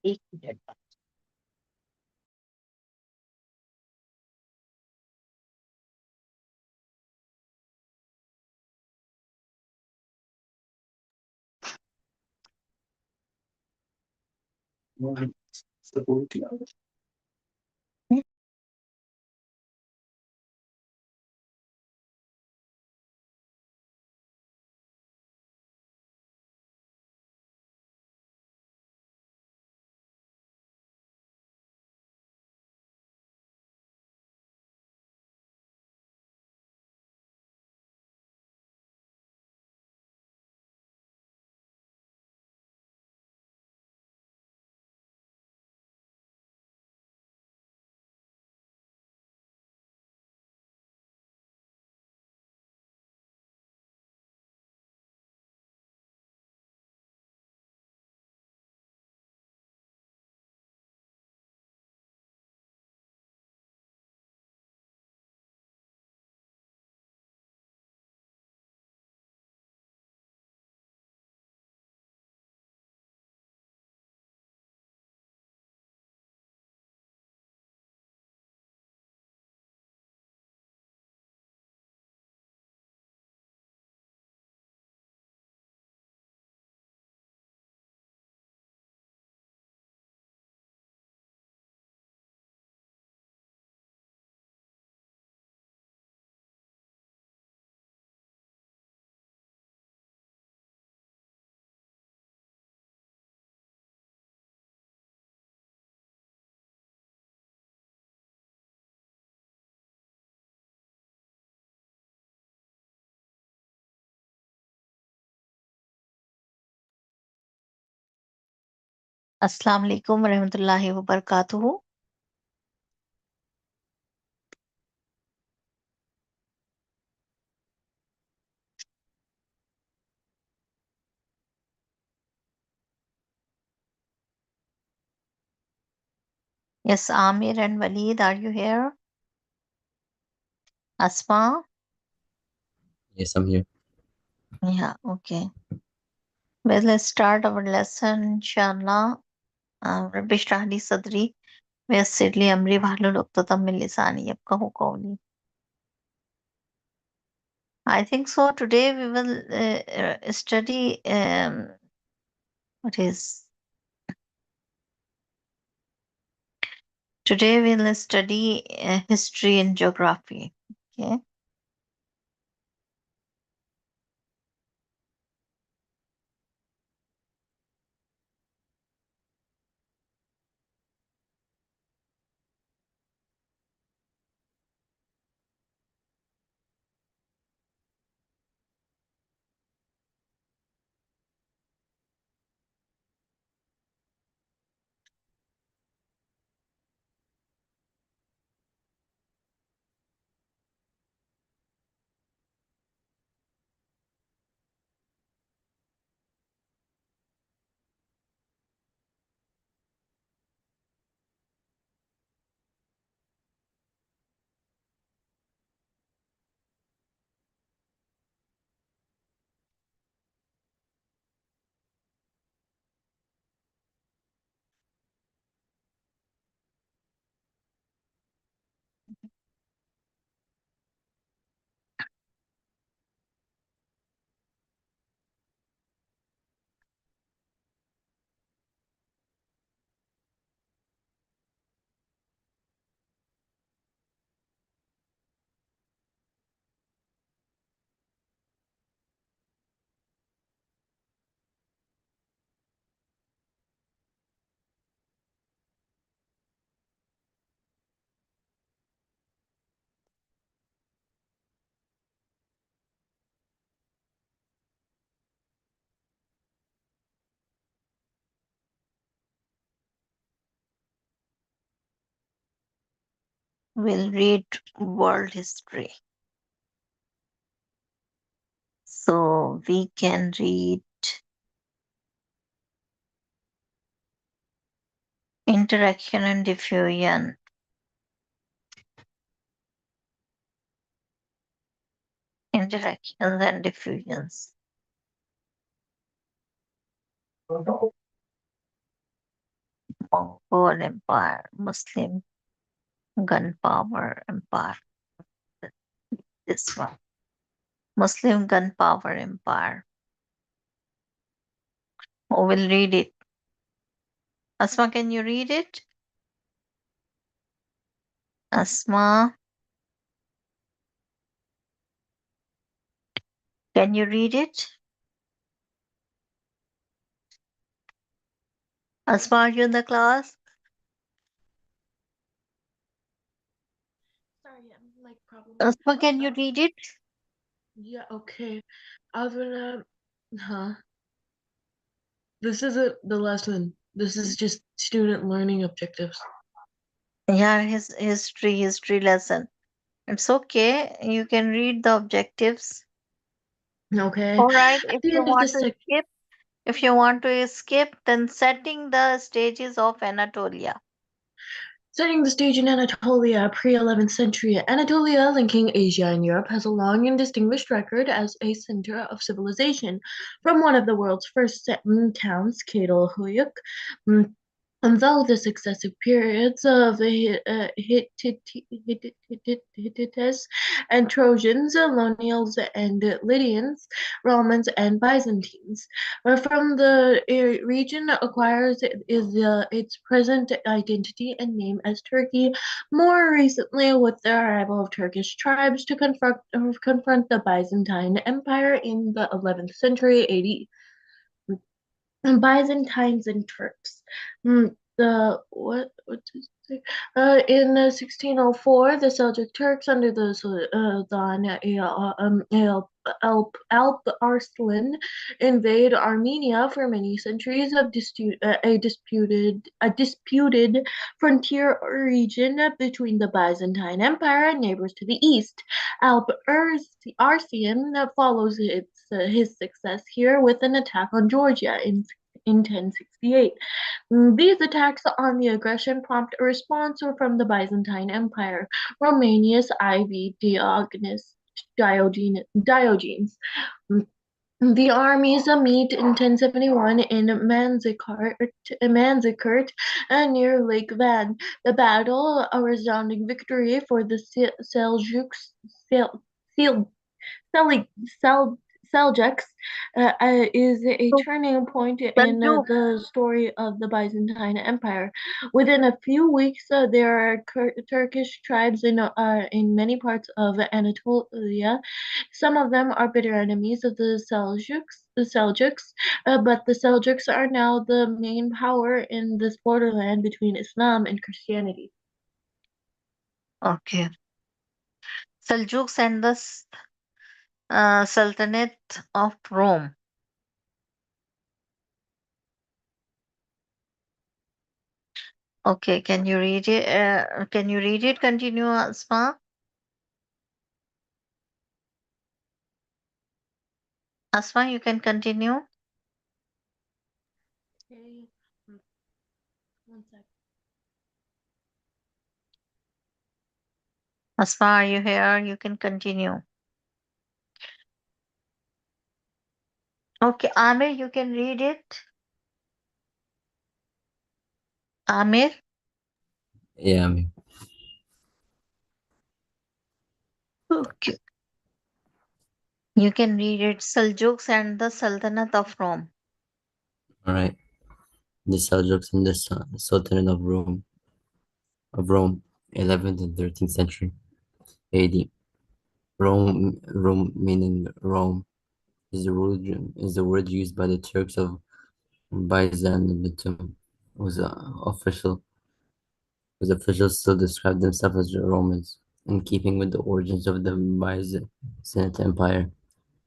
एक मिनट बाद। अस्सलाम वालेकुम रहमतुल्लाहि व बरकातुहू। Yes, Amir and Waleed, are you here? Asma? Yes, I'm here. Yeah, okay. Well, let's start our lesson, inshallah. Rabbi shrah li sadri wa yassir li amri wahlul uqdatam min lisani yafqahu qawli. I think so. Today we will study what is today we'll study history and geography. Okay. We'll read world history. So we can read interaction and diffusion. Interactions and diffusions. Mongol Empire, Muslim Gunpowder Empire. This one, Muslim Gunpowder Empire. Who will read it? Asma, can you read it? Asma, can you read it? Asma, are you in the class? Sorry, I'm like probably. Asma, can you read it? Yeah, okay. I'm gonna. Huh? This isn't the lesson. This is just student learning objectives. Yeah, his history lesson. It's okay. You can read the objectives. Okay. All right. At the end of this section, If you want to skip, then setting the stages of Anatolia. setting the stage in Anatolia, pre-11th century. Anatolia, linking Asia and Europe, has a long and distinguished record as a center of civilization. From one of the world's first towns, Çatalhöyük, and though the successive periods of the Hittites and Trojans, Lonials and Lydians, Romans and Byzantines, from the region acquires its present identity and name as Turkey, more recently with the arrival of Turkish tribes to confront the Byzantine Empire in the 11th century AD. Byzantines and Turks. The what to say? In 1604, the Seljuk Turks under the Sultan Alp Arslan invade Armenia for many centuries of a disputed frontier region between the Byzantine Empire and neighbors to the east. Alp Arslan follows his success here with an attack on Georgia in 1068. These attacks on the aggression prompt a response from the Byzantine Empire. Romanius IV Diogenes. The armies meet in 1071 in Manzikert near Lake Van. The battle, a resounding victory for the Seljuks, Sel- Sel- Sel- Seljuks, is a So, turning point in Seljuk. the story of the Byzantine Empire. Within a few weeks, there are Turkish tribes in many parts of Anatolia. Some of them are bitter enemies of the Seljuks, but the Seljuks are now the main power in this borderland between Islam and Christianity. Okay. Seljuks and the Sultanate of Rome. Okay, can you read it? Can you read it? Continue, Asma. Asma, you can continue. Okay, one sec. Asma, are you here? You can continue. Okay, Amir, you can read it. Amir. Yeah, I mean, Okay. You can read it. Seljuks and the Sultanate of Rome. all right. The Seljuks and the Sultanate of Rome, 11th and 13th century AD. Rome meaning Rome, is the word used by the Turks of Byzantium, whose officials still describe themselves as Romans, in keeping with the origins of the Byzantine Empire,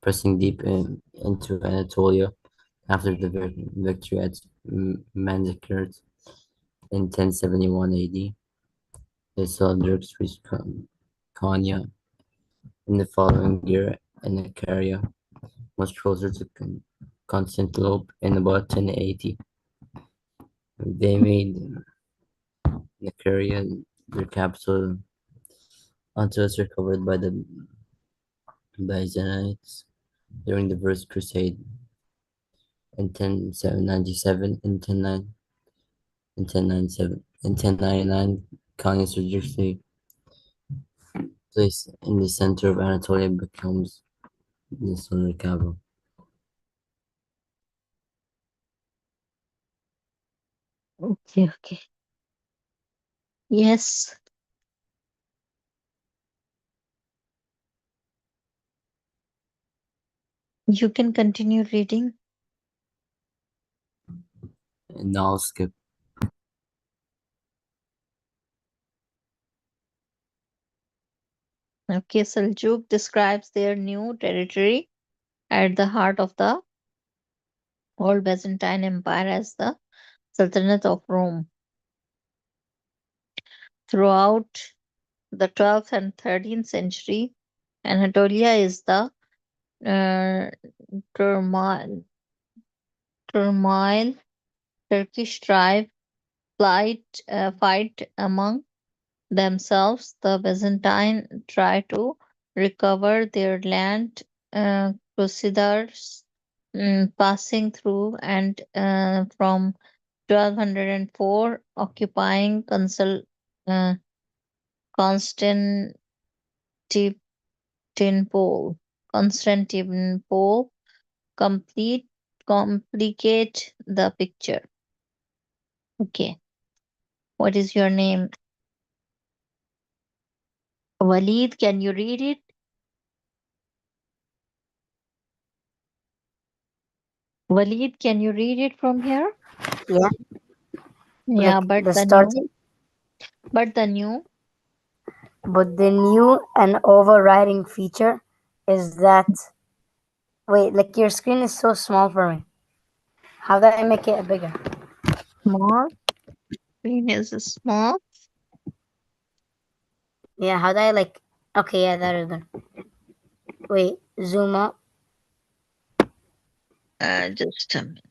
pressing deep into Anatolia after the victory at Manzikert in 1071 AD. The Seljuks reached Konya in the following year, and Nicaria, much closer to Constantinople, in about 1080. They made Nicaria their capital until it's recovered by the Byzantines during the First Crusade in 1097 and In 1097, in 1099, Kanya strategically placed in the center of Anatolia becomes the Sunan Kaaba. Okay, okay. Yes, you can continue reading. And now I'll skip. Okay, Seljuk describes their new territory at the heart of the old Byzantine Empire as the Sultanate of Rome. Throughout the 12th and 13th century, Anatolia is the uh, turmoil, turmoil Turkish tribe fight among themselves. The Byzantine try to recover their land. Crusaders passing through and from 1204 occupying uh, Constantinople. Constantinople complete complicate the picture. Okay, what is your name? Walid, can you read it? Walid, can you read it from here? Yeah, Yeah, like the starting. but the new, But the new and overriding feature is that wait, like your screen is so small for me. How do I make it bigger? small, screen is small. Yeah, how do I like? Okay, yeah, that is good. Wait, zoom up. Just a minute.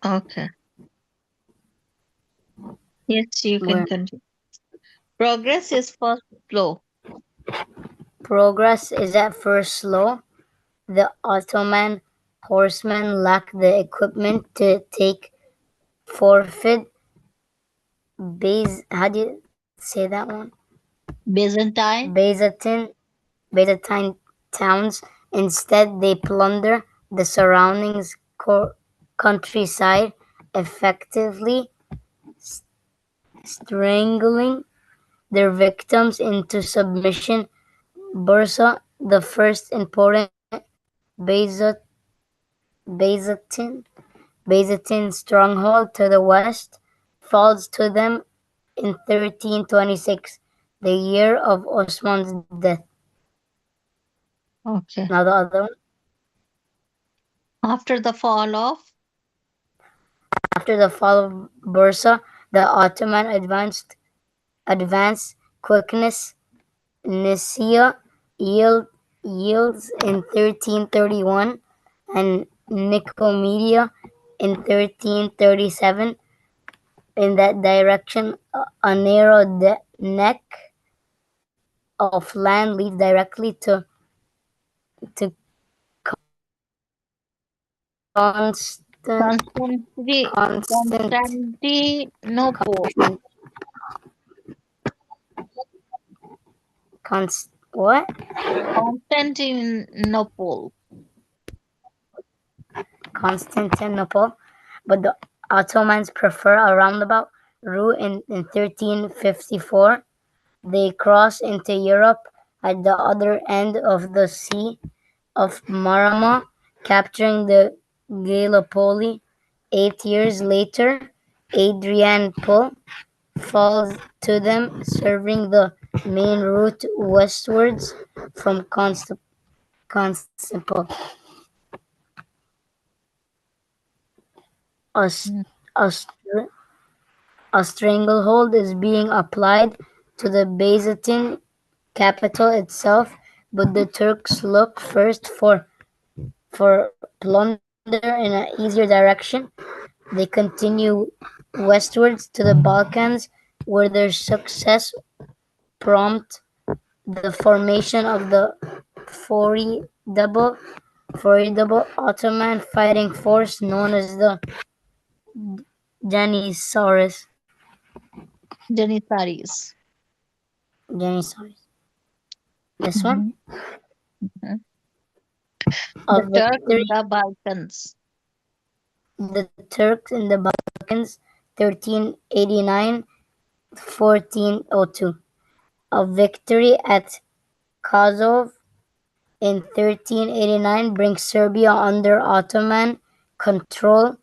Okay. Yes, you can Where continue. Progress is first slow. progress is at first slow. The Ottoman horsemen lack the equipment to take forfeit. How do you say that one? Byzantine. Byzantine, Byzantine towns. Instead, they plunder the surrounding countryside, effectively strangling their victims into submission. Bursa, the first important Byzant- Byzantine, Byzantine stronghold to the west, falls to them in 1326, the year of Osman's death. Okay. Now the other one. After the fall of After the fall of Bursa, the Ottoman advance quickness. Nicaea yields in 1331 and Nicomedia in 1337. In that direction, a narrow neck of land leads directly to constant, constant, Constantinople. constant, what? Constantinople. Constantinople, but the Ottomans prefer a roundabout route in 1354. They cross into Europe at the other end of the Sea of Marmara, capturing the Gallipoli. 8 years later, Adrianople falls to them, serving the main route westwards from Constantinople. A, Mm, a, A stranglehold is being applied to the Byzantine capital itself, but the Turks look first for plunder in an easier direction. They continue westwards to the Balkans, where their success prompt the formation of the formidable formidable Ottoman fighting force known as the Janissaries. Janissaries. Janissaries. This one? Mhm. Mhm. A The Turk victory. in the Balkans. The Turks in the Balkans, 1389 1402. A victory at Kosovo in 1389 brings Serbia under Ottoman control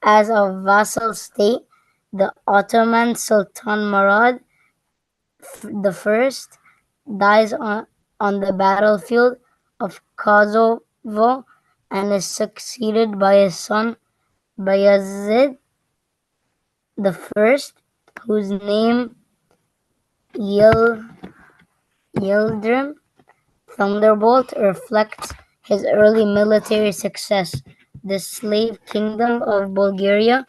as a vassal state. The Ottoman Sultan Murad the First dies on the battlefield of Kosovo and is succeeded by his son Bayezid the First, whose name Yil- Yildirim Thunderbolt reflects his early military success. The slave kingdom of Bulgaria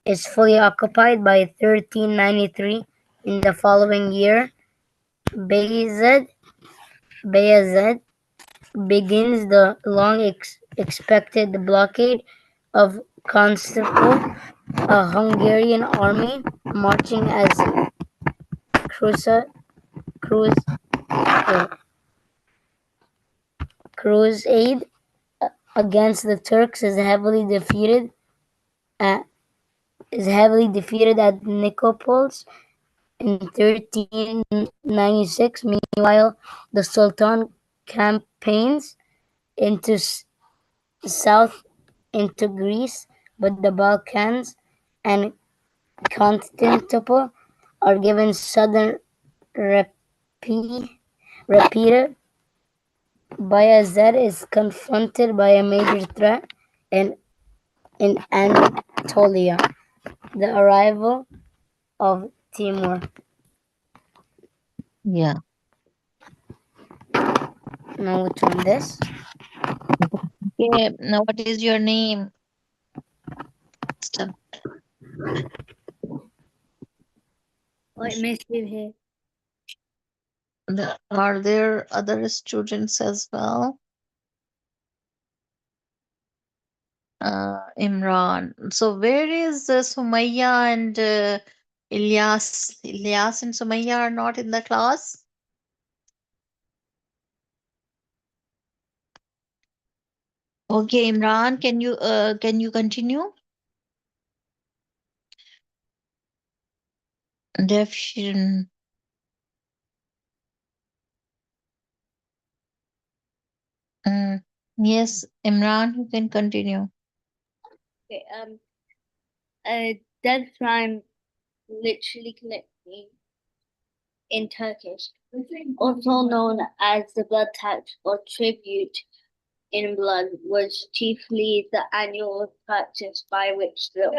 is fully occupied by 1393. In the following year, Bayezid begins the long expected blockade of Constantinople, a Hungarian army marching as crusa- crus- uh, crusade against the Turks at, is heavily defeated at Nicopolis in 1396. Meanwhile, the Sultan campaigns into south into Greece, but the Balkans and Constantinople are given sudden repeated. Bayezid is confronted by a major threat in Anatolia, the arrival of Timur. Yeah. Now which one this? Okay. Now, what is your name? What makes you here? Are there other students as well? Imran. So where is Sumaya and Ilyas? Ilyas and Sumaya are not in the class. Okay, Imran, can you continue? Defshin. Mm. Yes, Imran, you can continue. Okay, dead crime literally connecting in Turkish, also known as the blood tax or tribute in blood, was chiefly the annual practice by which the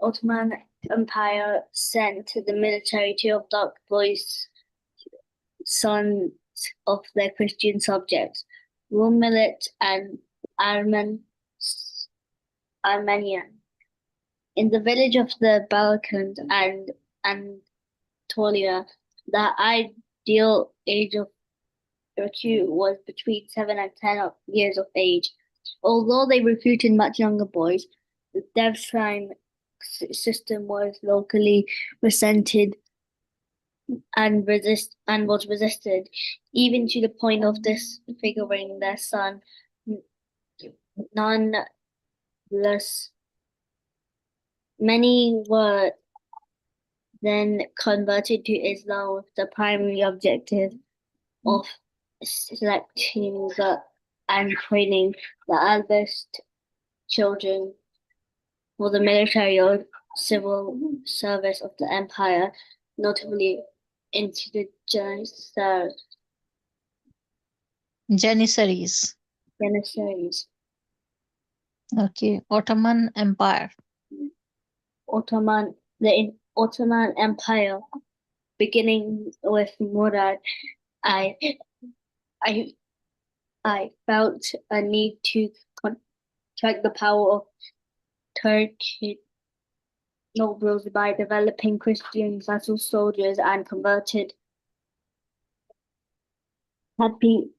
Ottoman Empire sent the military to abduct boys, sons of their Christian subjects, Rumelit and Armenian. In the village of the Balkans and Anatolia, the ideal age of recruit was between 7 and 10 years of age. Although they recruited much younger boys, the Devshirme system was locally resented and was resisted, even to the point of disfiguring their son. Nonetheless, many were then converted to Islam with the primary objective of selecting and training the eldest children for the military or civil service of the empire, notably into the Janissaries. Janissaries. Okay, Ottoman Empire. The Ottoman Empire, beginning with Murad, I I I felt a need to contract the power of Turkish nobles by developing Christian vassal soldiers and converted happy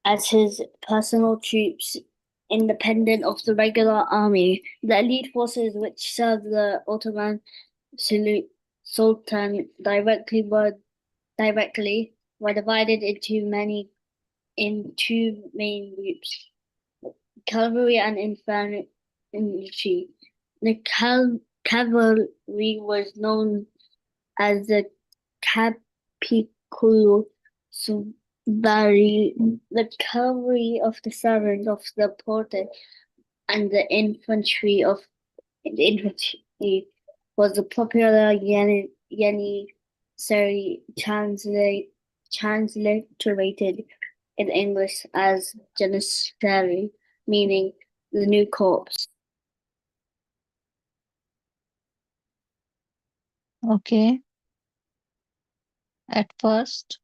as his personal troops, independent of the regular army. The elite forces which served the Ottoman Sultan directly were divided in two main groups: cavalry and infantry. The cavalry was known as the Capicolo Subari, the cavalry of the servants of the porter, and the infantry was the popular Janissary transliterated in English as Janissary, meaning the new corpse. Okay. At first,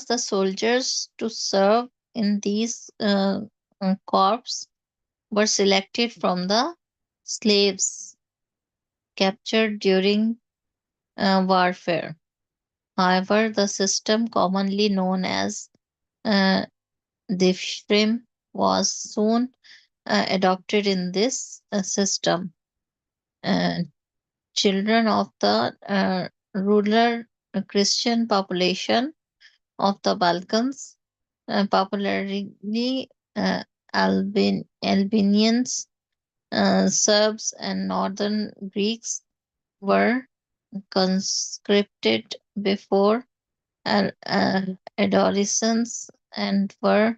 the soldiers to serve in these corps were selected from the slaves captured during warfare. However, the system commonly known as uh, Diffshrim was soon adopted in this system. Uh, Children of the rural Christian population of the Balkans, popularly uh, Albanians, Serbs, and Northern Greeks, were conscripted before adolescence and were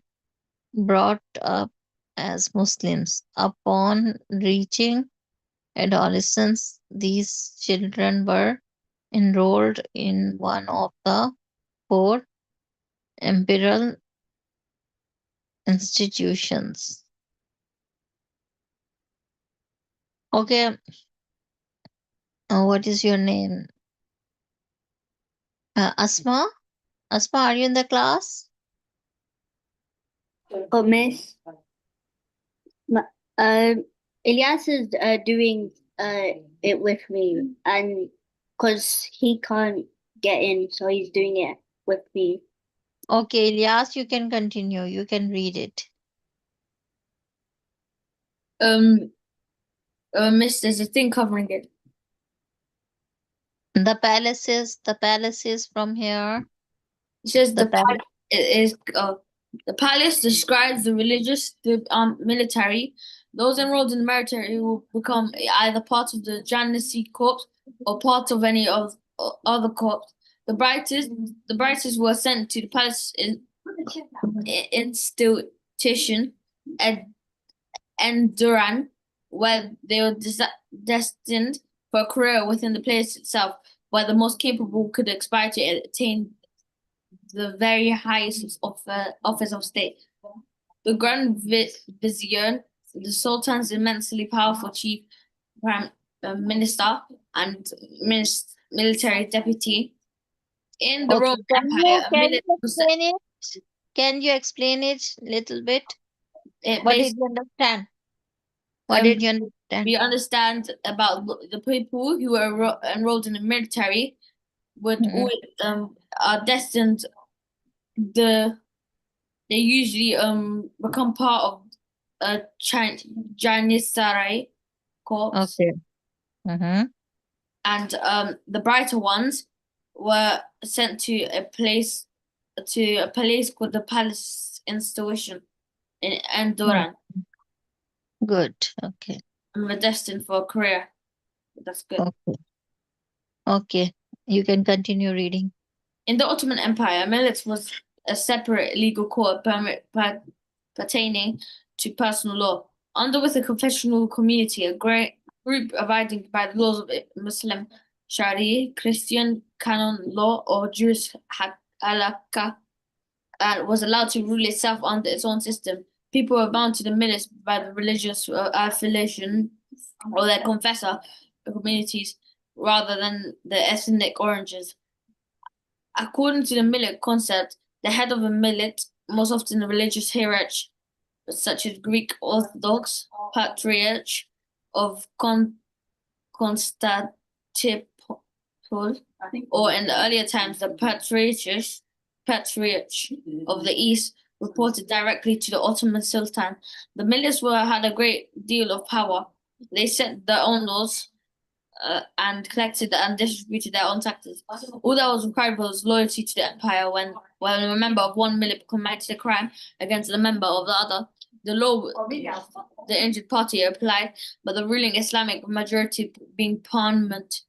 brought up as Muslims. Upon reaching adolescence, these children were enrolled in one of the four imperial institutions. Okay, what is your name? Asma? Asma, are you in the class? Oh, Miss, Ilyas is doing it with me, and because he can't get in, so he's doing it with me. Okay, Ilyas, you can continue. You can read it. Miss, there's a thing covering it. The palaces from here. It says The palace. the palace describes the religious, the military. Those enrolled in the military will become either part of the Janissary Corps or part of any of other corps. The brightest were sent to the palace institution at Enduran, where they were destined for a career within the place itself, where the most capable could aspire to attain the very highest office of state. The Grand Vizier, the Sultan's immensely powerful chief prime minister and military deputy. In the Okay, Roman Empire, a millet was explain it? Can you explain it little bit? What did you understand? What did you understand? we understand about the people who were enrolled in the military would always are destined they usually become part of a Janissary corps, Okay. Mm-hmm. and the brighter ones were sent to a place called the Palace Institution in Andoran, Good. Okay. and were destined for a career. That's good. Okay. Okay. You can continue reading. In the Ottoman Empire, millet was a separate legal court pertaining to personal law. Under with the confessional community, a great group abiding by the laws of Muslim Sharia, Christian canon law, or Jewish halakha, was allowed to rule itself under its own system. People were bound to the millet by the religious affiliation or their confessor communities rather than the ethnic origins. According to the millet concept, the head of a millet most often the religious hierarchy, such as Greek Orthodox Patriarch of Constantinople, or in the earlier times the Patriarch of the East, reported directly to the Ottoman Sultan. The militia had a great deal of power. They set their own laws and collected and distributed their own taxes. All that was required was loyalty to the empire. When a member of one millet committed a crime against a member of the other, the law the injured party applied, but the ruling Islamic majority being Parliament,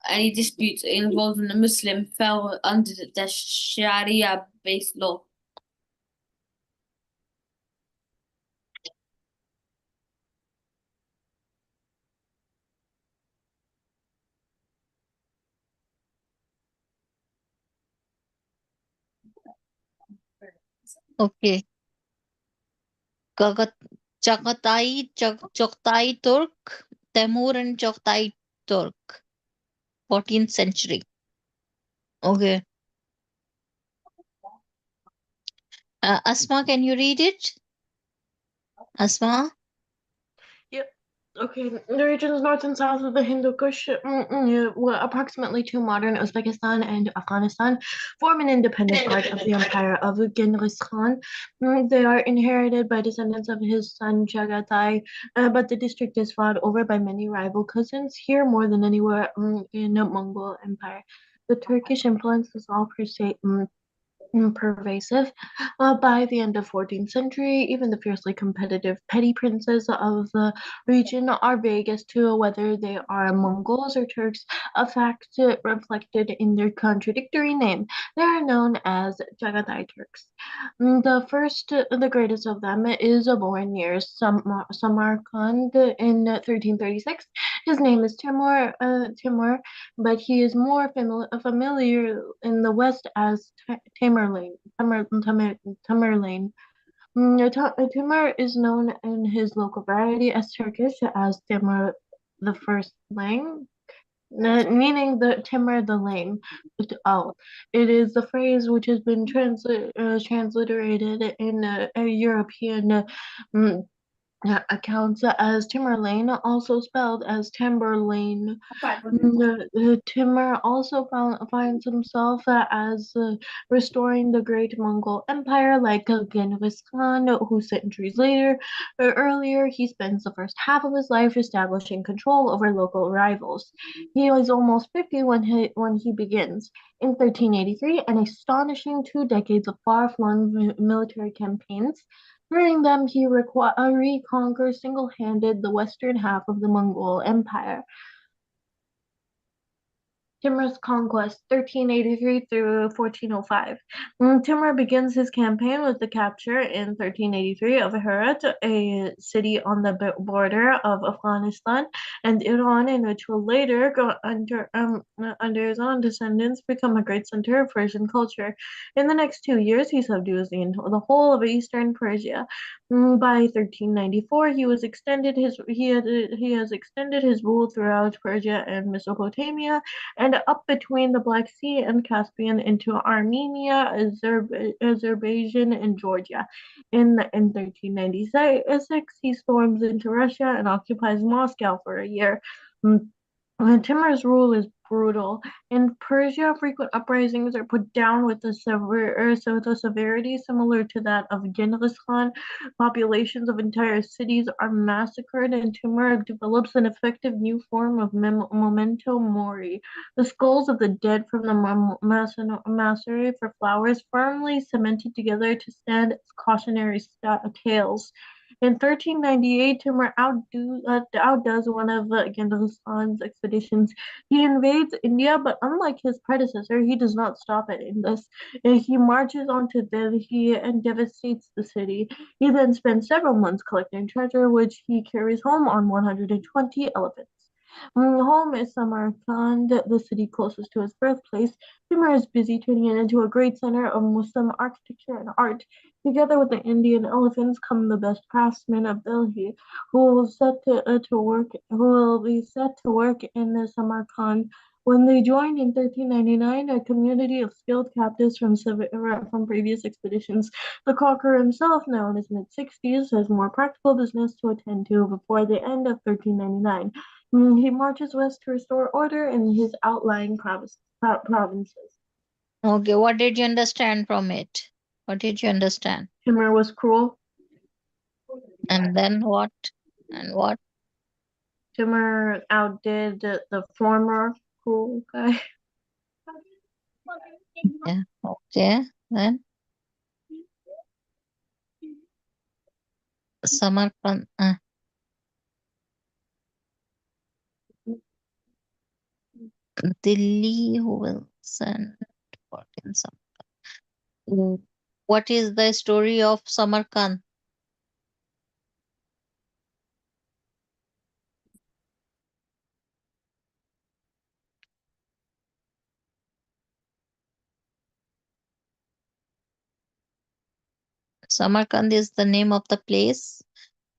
any dispute involving a Muslim fell under the Sharia-based law. Okay. Chagatai Turk, Temur and Chagatai Turk, 14th century. Okay. Asma, can you read it? Asma? Yep. Okay, the regions north and south of the Hindu Kush were approximately to modern Uzbekistan and Afghanistan, form an independent part of the empire of Genghis Khan. They are inherited by descendants of his son Chagatai, but the district is fought over by many rival cousins, here more than anywhere in the Mongol Empire. The Turkish influence is all pervasive. By the end of 14th century, even the fiercely competitive petty princes of the region are vague as to whether they are Mongols or Turks, a fact reflected in their contradictory name. They are known as Chagatai Turks. The greatest of them, is born near Samarkand in 1336. His name is Timur, but he is more familiar in the West as Tamerlane. Timur is known in his local variety as Turkish as Timur the First Lang, meaning the Timur the Lame. It is the phrase which has been transliterated in European accounts as Timurlane, also spelled as Timberlane. Timur also finds himself as restoring the great Mongol Empire, like Genghis Khan, who centuries earlier, he spends the first half of his life establishing control over local rivals. He is almost 50 when he begins. In 1383, an astonishing 2 decades of far-flung military campaigns. During them, he reconquered single-handed the western half of the Mongol Empire. Timur's conquest, 1383 through 1405. Timur begins his campaign with the capture in 1383 of Herat, a city on the border of Afghanistan and Iran, in which will later go under his own descendants become a great center of Persian culture. In the next 2 years, he subdues the whole of eastern Persia. By 1394, he has extended his rule throughout Persia and Mesopotamia, and up between the Black Sea and Caspian into Armenia, Azerbaijan, and Georgia. In 1396, he storms into Russia and occupies Moscow for a year. Timur's rule is brutal. In Persia, frequent uprisings are put down with the severity similar to that of Genghis Khan. Populations of entire cities are massacred, and Timur develops an effective new form of memento mori. The skulls of the dead from the massacre for flowers firmly cemented together to stand as cautionary tales. In 1398, Timur outdoes one of Genghis Khan's expeditions. He invades India, but unlike his predecessor, he does not stop at Indus. He marches on to Delhi and devastates the city. He then spends several months collecting treasure, which he carries home on 120 elephants. Home is Samarkand, the city closest to his birthplace. Timur is busy turning it into a great center of Muslim architecture and art. Together with the Indian elephants come the best craftsmen of Delhi, who will be set to work in the Samarkand When they joined in 1399, a community of skilled captives from previous expeditions, the conqueror himself, now in his mid-60s, has more practical business to attend to before the end of 1399. He marches west to restore order in his outlying provinces. Okay, what did you understand from it? What did you understand? Timur was cruel. And then what? And what? Timur outdid the former cruel guy. Yeah. Okay. Then Samarkand. Delhi who will send what in Samarkand? What is the story of Samarkand? Samarkand is the name of the place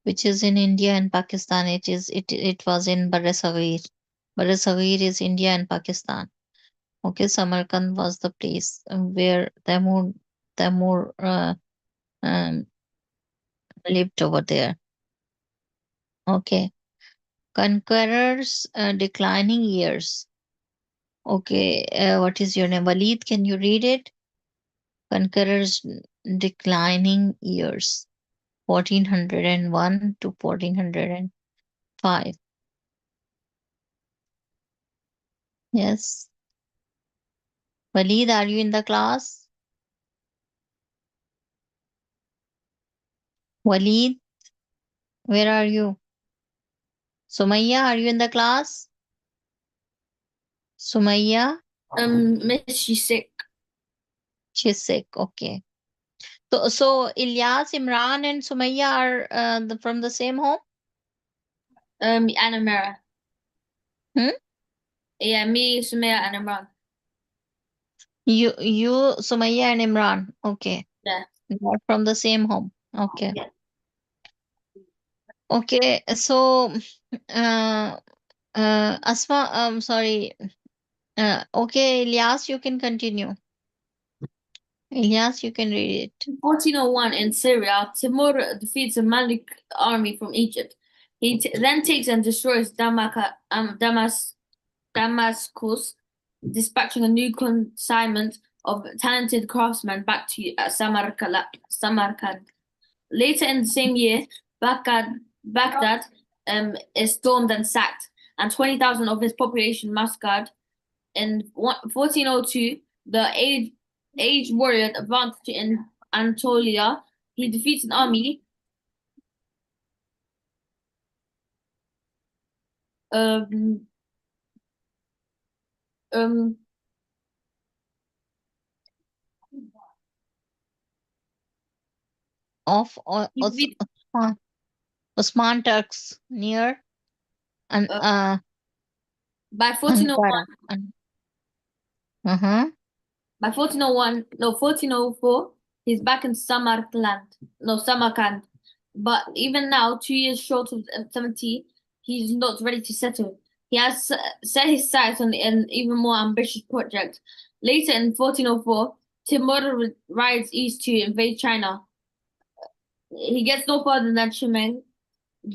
which is in India and Pakistan. It was in Barasagir. Barasagir is India and Pakistan. Okay, Samarkand was the place where Tamur um, lived over there. Okay, conquerors declining years. Okay, what is your name? Walid, can you read it? Conquerors declining years, 1401 to 1405. Yes. Walid, are you in the class? Walid, where are you? Sumaya, are you in the class? Sumaya, Miss, she's sick. she's sick. Okay. So Ilyas, Imran, and Sumaya are from the same home? And Amira. Hmm? Yeah, me, Sumaya, and Imran. You, Sumaya, and Imran. Okay. Yeah. Not from the same home. Okay. Yeah. Okay. So, Asma, sorry. Okay, Ilyas, you can continue. Ilyas, you can read it. 1401 in Syria, Timur defeats a Malik army from Egypt. He then takes and destroys Damascus, dispatching a new consignment of talented craftsmen back to Samarkand. Later in the same year, Baghdad is stormed and sacked, and 20,000 of its population massacred. In 1402, the aged warrior advanced in Anatolia. He defeats an army um, um, Of he defeats, Osman Turks near and uh, by 1401. Ankara. Uh-huh. By 1404, he's back in Samarkand. No, Samarkand. But even now, 2 years short of 70, he's not ready to settle. He has set his sights on an even more ambitious project. Later in 1404, Timur rides east to invade China. He gets no further than Chimeng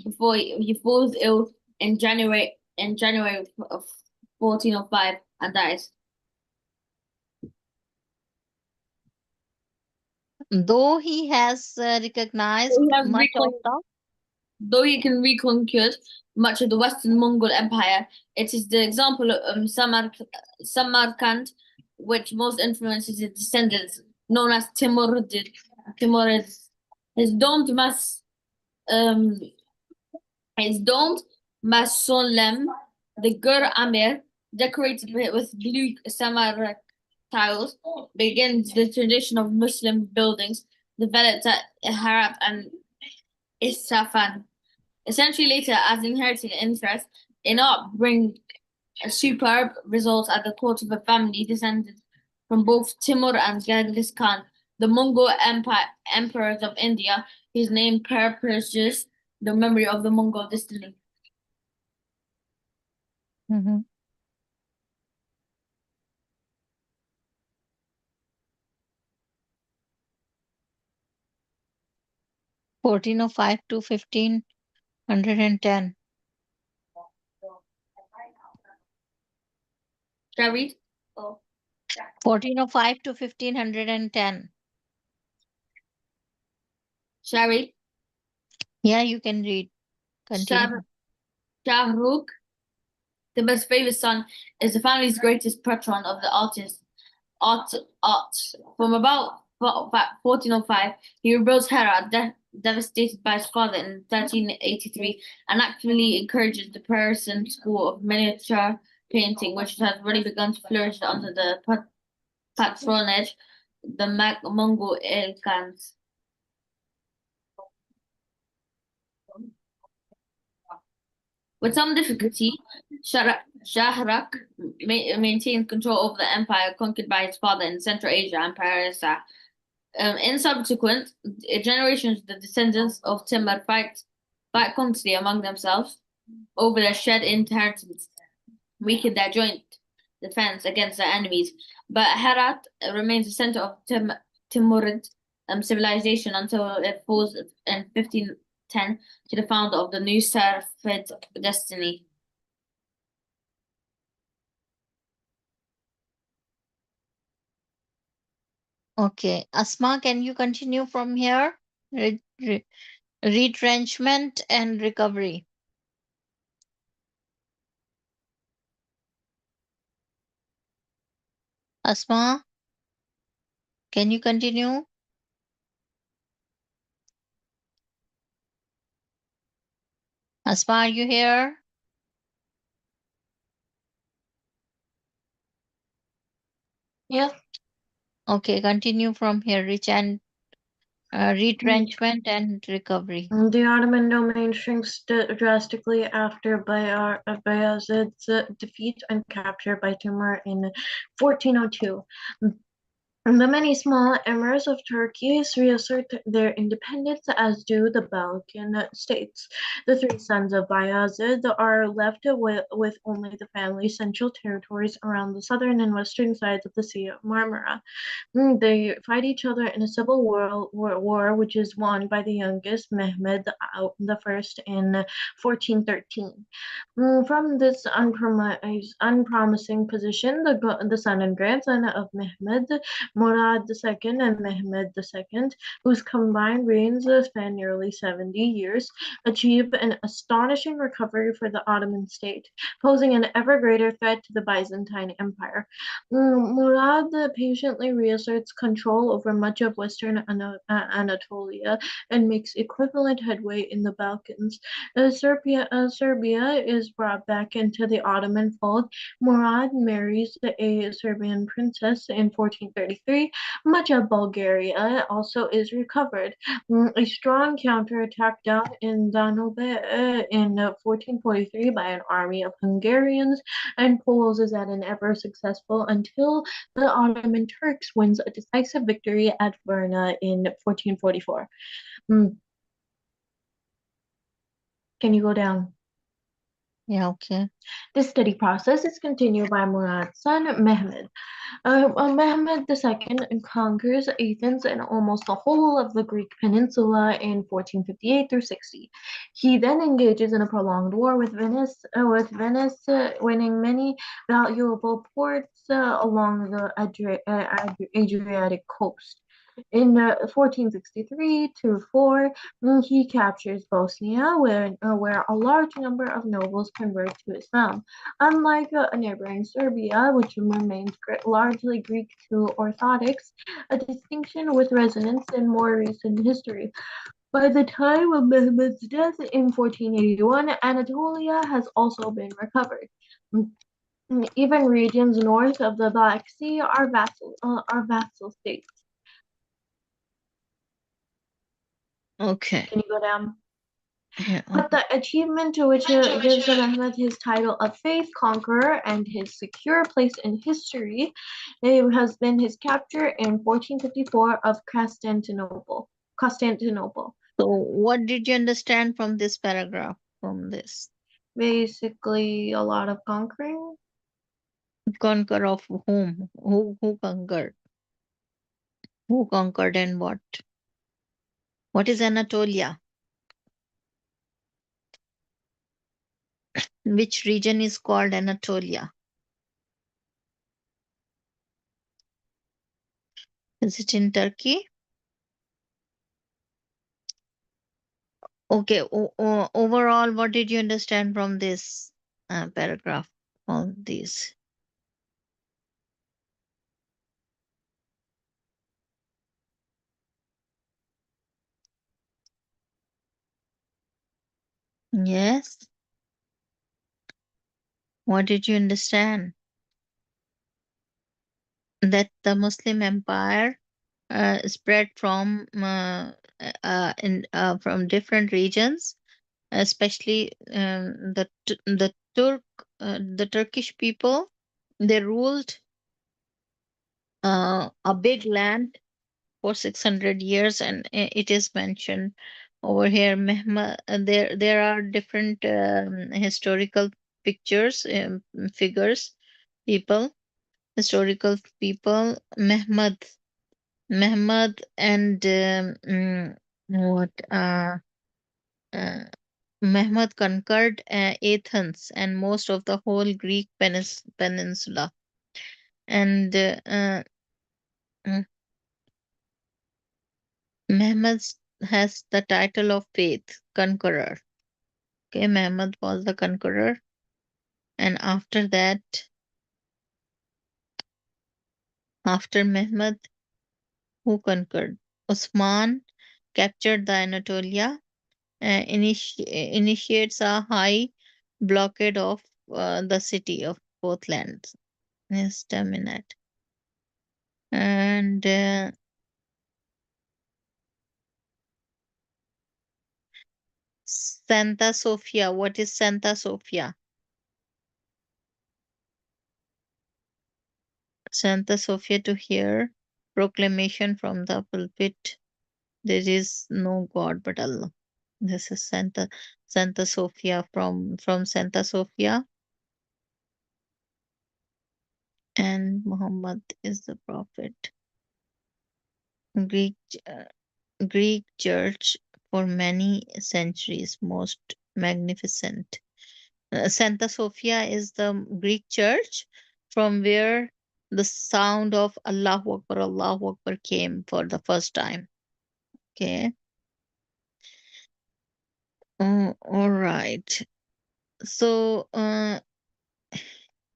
before he falls ill in January of 1405 and dies. Though he has recognized So he has much of the Though he can reconquer much of the Western Mongol Empire, it is the example of Samarkand which most influences his descendants, known as Timurids. His domed mass, um, his domed mausoleum, the Gur Amir, decorated with blue Samarkand tiles, begins the tradition of Muslim buildings developed at Herat and Isfahan. A century later, as inherited interest in art bring superb results at the court of a family descended from both Timur and Genghis Khan, the Mongol emperors of India, whose name perpetuates the memory of the Mongol dynasty. Mhm. 1405 to 1510. Shall I read? Oh. 1405 to 1510. Shall I read? Yeah, you can read. Continue. Shahrukh, the most famous son, is the family's greatest patron of the art. From about 1405, he rebuilds Herat, devastated by his father in 1383, and actively encourages the Persian school of miniature painting, which has already begun to flourish under the patronage the Mongol Ilkhans. With some difficulty, Shahrak maintained control over the empire conquered by his father in Central Asia and Persia. In subsequent generations, the descendants of Timur fight constantly among themselves over their shared inheritance, weaken their joint defense against their enemies. But Herat remains the center of Timurid civilization until it falls in 1510 to the founder of the new Safavid dynasty. Okay. Asma, can you continue from here? Retrenchment and recovery. Asma, can you continue? Asma, are you here? Yes. Okay, continue from here. Retrenchment and recovery. The Ottoman domain shrinks drastically after Bayezid's defeat and capture by Timur in 1402. The many small emirs of Turkey reassert their independence, as do the Balkan states. The three sons of Bayezid are left with only the family's central territories around the southern and western sides of the Sea of Marmara. They fight each other in a civil war which is won by the youngest Mehmed the First in 1413. From this unpromising position, the son and grandson of Mehmed, Murad II and Mehmed II, whose combined reigns span nearly 70 years, achieve an astonishing recovery for the Ottoman state, posing an ever greater threat to the Byzantine Empire. Murad patiently reasserts control over much of western Anatolia and makes equivalent headway in the Balkans. Serbia is brought back into the Ottoman fold. Murad marries a Serbian princess in 1433. Much of Bulgaria also is recovered. A strong counterattack down in Danube in 1443 by an army of Hungarians and Poles is at an ever successful until the Ottoman Turks wins a decisive victory at Varna in 1444. Can you go down? Yeah, okay. This steady process is continued by Murad's son, Mehmed. Mehmed II conquers Athens and almost the whole of the Greek peninsula in 1458 through 60. He then engages in a prolonged war with Venice, winning many valuable ports along the Adriatic coast. In 1463 to 4, he captures Bosnia, where a large number of nobles convert to Islam. Unlike neighboring Serbia, which remains largely Greek to Orthodox, a distinction with resonance in more recent history. By the time of Mehmed's death in 1481, Anatolia has also been recovered. Even regions north of the Black Sea are vassal states. Okay. Can you go down? Yeah, But the achievement to which gives Mehmed his title of Faith Conqueror and his secure place in history has been his capture in 1454 of Constantinople. So what did you understand from this paragraph? From this Basically, a lot of conquering. conquer of whom? Who conquered? Who conquered and what? What is Anatolia? Which region is called Anatolia? Is it in Turkey? Okay. Overall, what did you understand from this paragraph? All these. Yes. What did you understand? That the Muslim Empire spread from different regions, especially the Turkish people. They ruled a big land for 600 years, and it is mentioned over here. Mehmed, there are different historical pictures, figures, people, historical people. Mehmed and what uh, Mehmed conquered Athens and most of the whole Greek peninsula. And mm, Mehmed has the title of faith conqueror. Okay, Mehmed was the conqueror, and after Mehmed, who conquered? Osman captured the Anatolia, initiates a high blockade of the city of both lands. Yes, terminate. And Santa Sofia. What is Santa Sofia? Santa Sofia to hear proclamation from the pulpit. There is no God but Allah. This is Santa Sofia from Santa Sofia, and Muhammad is the prophet. Greek uh, Greek church for many centuries, most magnificent. Santa Sophia is the Greek church from where the sound of Allahu Akbar came for the first time. Okay. All right. So,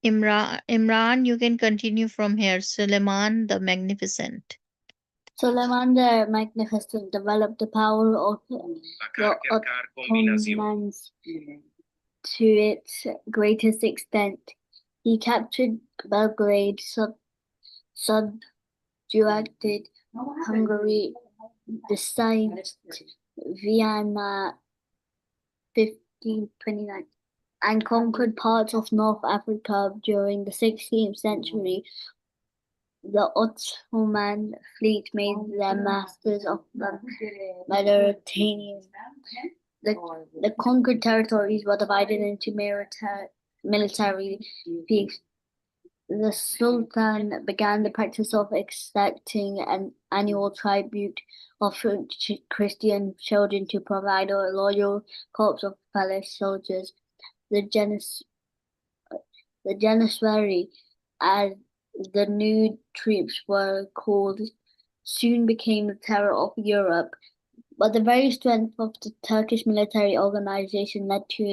Imran, you can continue from here. Suleiman the Magnificent. Suleiman the Magnificent developed the power of the Ottomans to its greatest extent. He captured Belgrade, subjugated Hungary, besieged Vienna 1529, and conquered parts of North Africa during the 16th century. The Ottoman fleet made them masters of the Mediterranean. The conquered territories were divided into military fiefs. The Sultan began the practice of exacting an annual tribute of Christian children to provide a loyal corps of fellow soldiers. The Janissary, as the new troops were called, soon became the terror of Europe. But the very strength of the Turkish military organization led to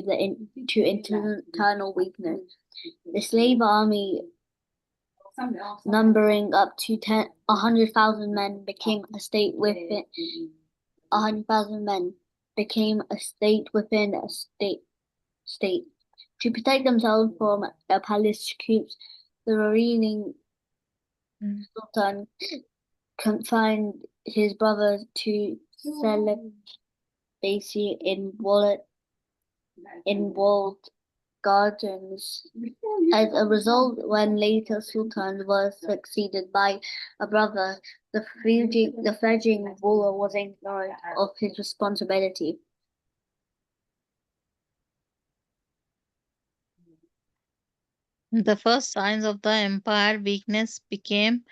internal weakness. The slave army, numbering up to 100,000 men, became a state within 100,000 men became a state within a state. To protect themselves from the palace troops, the reigning sultan confined his brother to celibacy in walled gardens. As a result, when later sultans were succeeded by a brother, the fledgling ruler was ignorant of his responsibility. The first signs of the empire weakness became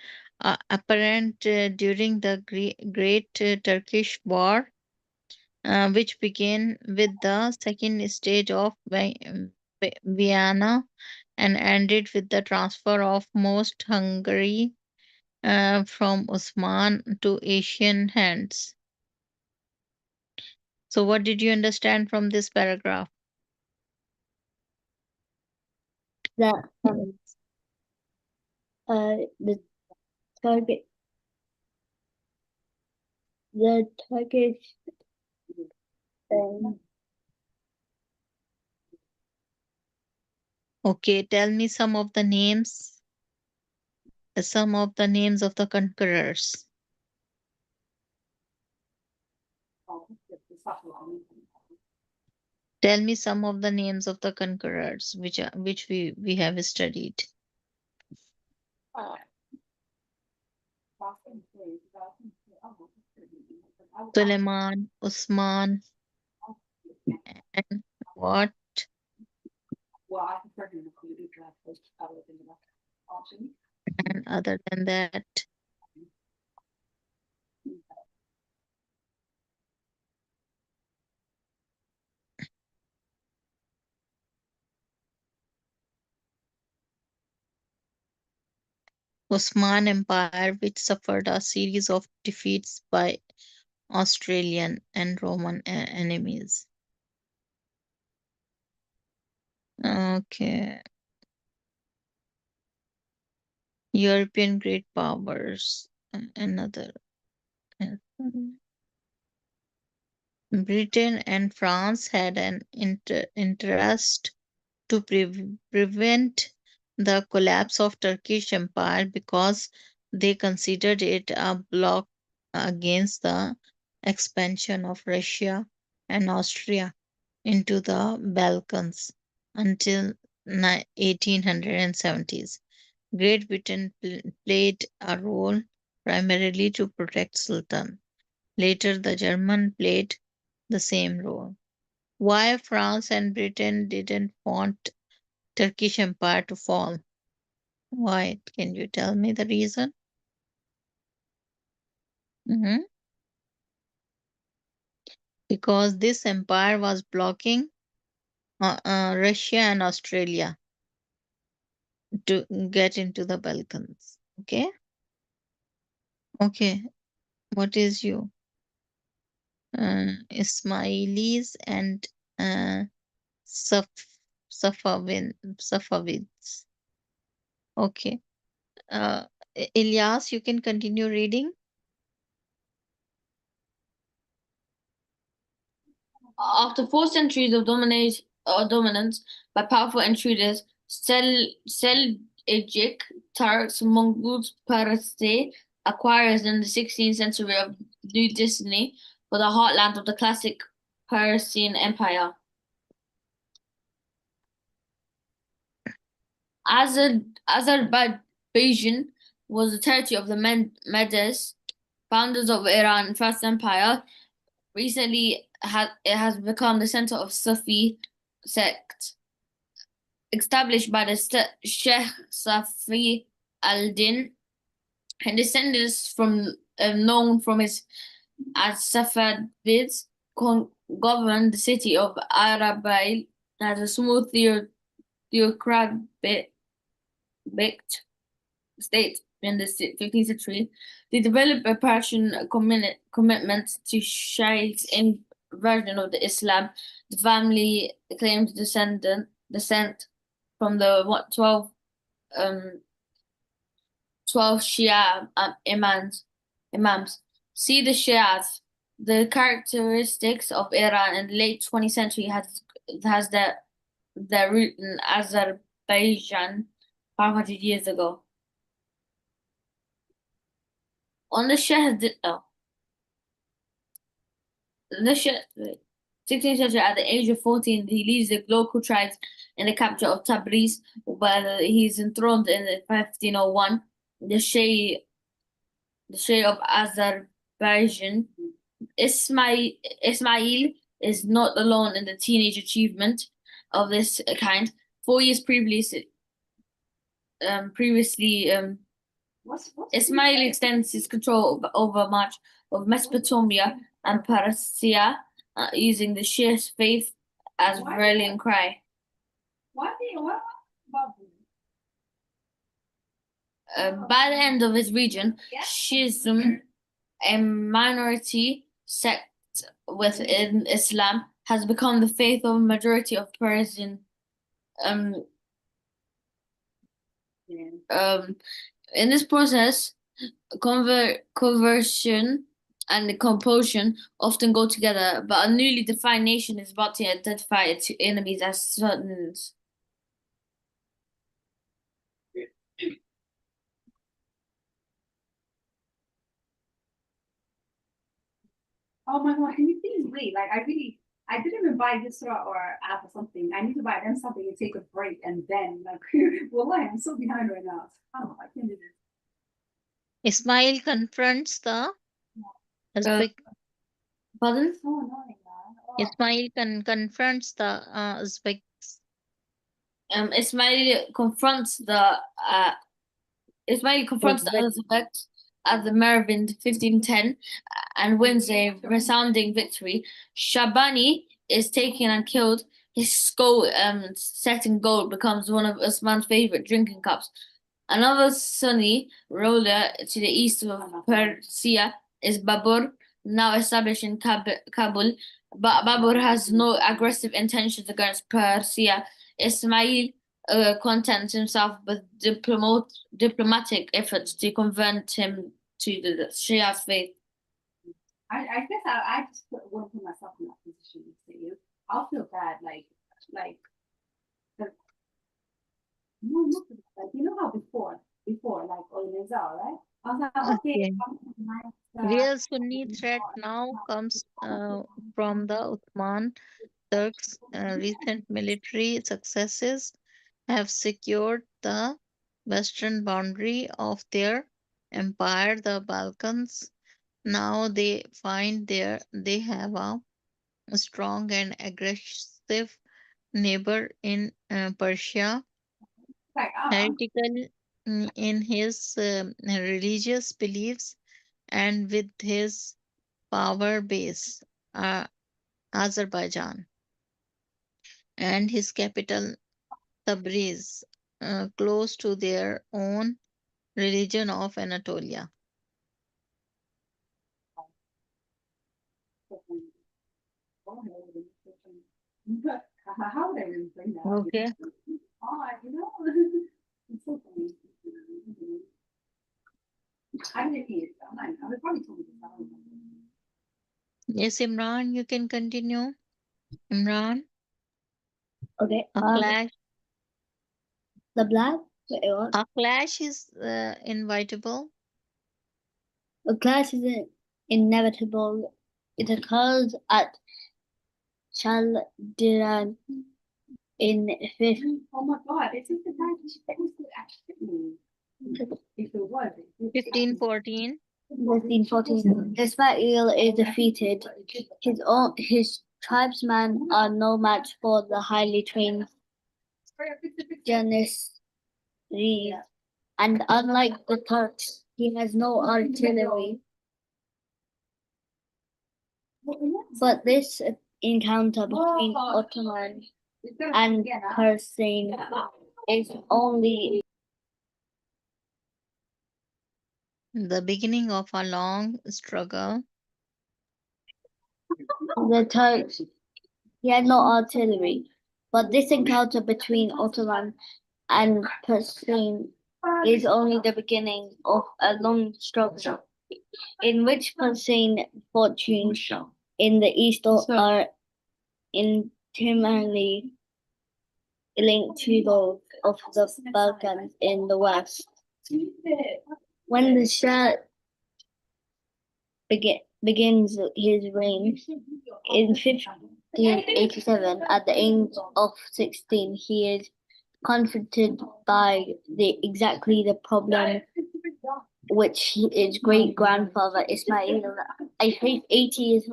apparent during the Great Turkish War. which began with the second stage of Vienna and ended with the transfer of most Hungary from Osman to Asian hands. So, what did you understand from this paragraph? That the target the Turkish um, Okay, tell me some of the names of the conquerors. Tell me some of the names of the conquerors which we have studied. Suleiman, Usman, and what? And other than that, Osman Empire, which suffered a series of defeats by Australian and Roman enemies. Okay. European great powers. Another. Britain and France had an interest to prevent the collapse of Turkish Empire because they considered it a block against the expansion of Russia and Austria into the Balkans until 1870s. Great Britain played a role primarily to protect Sultan. Later, the German played the same role. Why France and Britain didn't want Turkish Empire to fall? Why? Can you tell me the reason? Mhm. Because this empire was blocking Russia and Australia to get into the Balkans. Okay. Okay. What is you? Ismailis and uh, Saf Safavids. Okay. Ilyas, you can continue reading. After 4 centuries of dominance by powerful intruders, Seljuk Turks, Mongols, Parsi acquires in the 16th century of new destiny for the heartland of the classic Persian Empire. Azerbaijan was the territory of the Medes, founders of Iran First Empire. Recently, it has become the center of Sufi sect, established by the Sheikh Safi al-Din, and descendants from known from his as Safavids governed the city of Arabil as a small theocratic state in the 15th century. They developed a passion commitment to Shiite version of the Islam. The family claims descent from the 12 Shia imams. See the Shias. The characteristics of Iran in the late 20th century has their root in Azerbaijan 500 years ago. On the Shah, the Shah, 16th century, at the age of 14, he leads the local tribes in the capture of Tabriz, but he's enthroned in 1501. The Shah of Azerbaijan, Ismail is not alone in the teenage achievement of this kind. 4 years previously, Ismail extends his control over much of Mesopotamia and Persia. using the sheer faith as rallying cry. By the end of his region, Shiism, a minority sect within Islam, has become the faith of a majority of Persian. In this process, conversion and compulsion often go together, but a newly defined nation is about to identify its enemies as Sultans. Oh my God, can you please wait? Like, I didn't even buy this or app or something. I need to buy them something and take a break and then, like, well, I'm so behind right now. Oh, I can't do this. Ismail confronts the Uzbek. Pardon? So annoying, man. Oh. Ismail confronts the Uzbeks. Ismail confronts the Uzbeks at the Mervin 1510 and wins a resounding victory. Shabani is taken and killed. His skull set in gold becomes one of Usman's favorite drinking cups. Another Sunni ruler to the east of Persia is Babur, now established in Kabul. But Babur has no aggressive intentions against Persia. Ismail contents himself with diplomatic efforts to convert him to the Shia faith. I guess I just won't put myself in that position to you. I'll feel bad, like, no, look at that. Like, you know how before, like, on Nizar, right? I was like, okay, Real Sunni threat now comes from the Ottoman Turks. Recent military successes have secured the western boundary of their empire, the Balkans. Now they find they have a strong and aggressive neighbor in Persia, like, heretical in his religious beliefs and with his power base, uh, Azerbaijan, and his capital Tabriz, close to their own religion of Anatolia. how would I even bring that? Okay. Oh, you know, it's so funny. I didn't eat it. I would probably told you this. I don't remember. Yes, Imran, you can continue. Imran, Okay. a clash. The black. Wait, what? A clash is inevitable. The clash is inevitable. It occurs at Chaldiran in fifth. Oh my God, it's just the guy who actually. If it was, 1514. 1514. Ismail is defeated. His tribesmen are no match for the highly trained Janissaries, and unlike the Turks, he has no artillery. But this encounter between Ottoman and Persian is only The beginning of a long struggle. the Turks. He had no artillery, but this encounter between Ottoman and Persian is only the beginning of a long struggle in which Persian fortunes in the east are intimately linked to those of the Balkans in the west. When the Shah begins his reign in 1587, at the age of 16, he is confronted by exactly the problem which his great grandfather Ismail, I think 80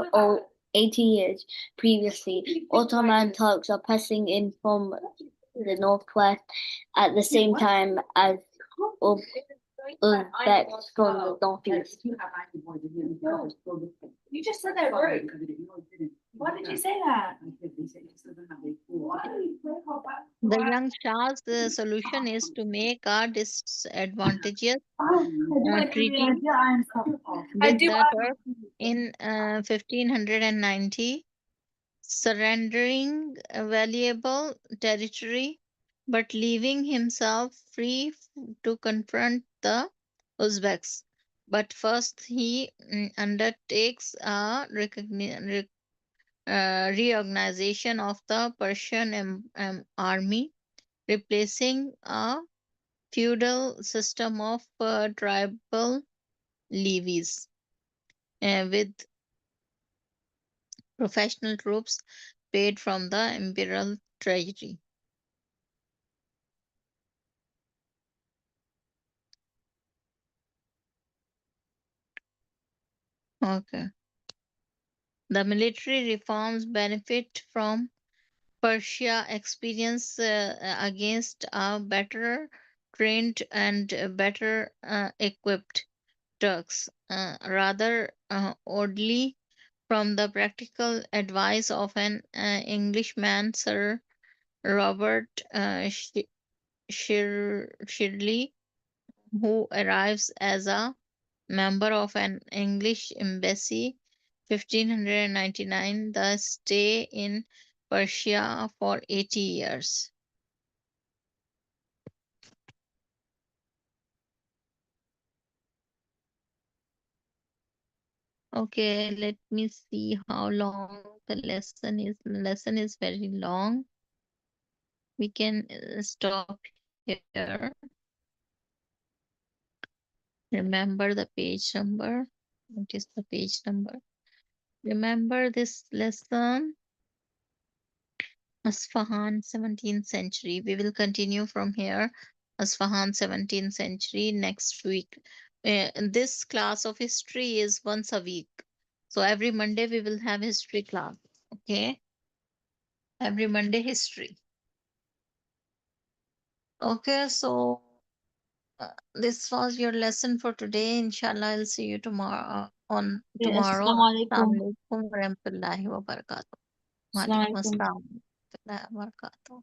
years previously, Ottoman Turks are pressing in from the northwest at the same time as Uzbeks from the northeast. You just said that word. Why did you say that? The young Shah's solution is to make a disadvantageous treaty I with do. the Turks in 1590, surrendering a valuable territory but leaving himself free to confront the Uzbeks. But first, he undertakes a reorganization of the Persian army, replacing a feudal system of tribal levies with professional troops paid from the imperial treasury. Okay. The military reforms benefit from Persia experience against a better trained and better equipped Turks, rather oddly from the practical advice of an Englishman, Sir Robert Shirley, who arrives as a member of an English embassy 1599, the stay in Persia for 80 years. Okay, let me see how long the lesson is. The lesson is very long. We can stop here. Remember the page number. What is the page number? Remember this lesson, Asfahan, 17th century. We will continue from here, Asfahan, 17th century, next week. This class of history is once a week. So every Monday we will have history class. Okay? Every Monday history. Okay, so this was your lesson for today. Inshallah, I'll see you tomorrow on Yes, tomorrow. Assalamu alaikum. Assalamu alaikum warahmatullahi wabarakatuh. Assalamu Walaikum alaikum. assalam warahmatullahi wabarakatuh.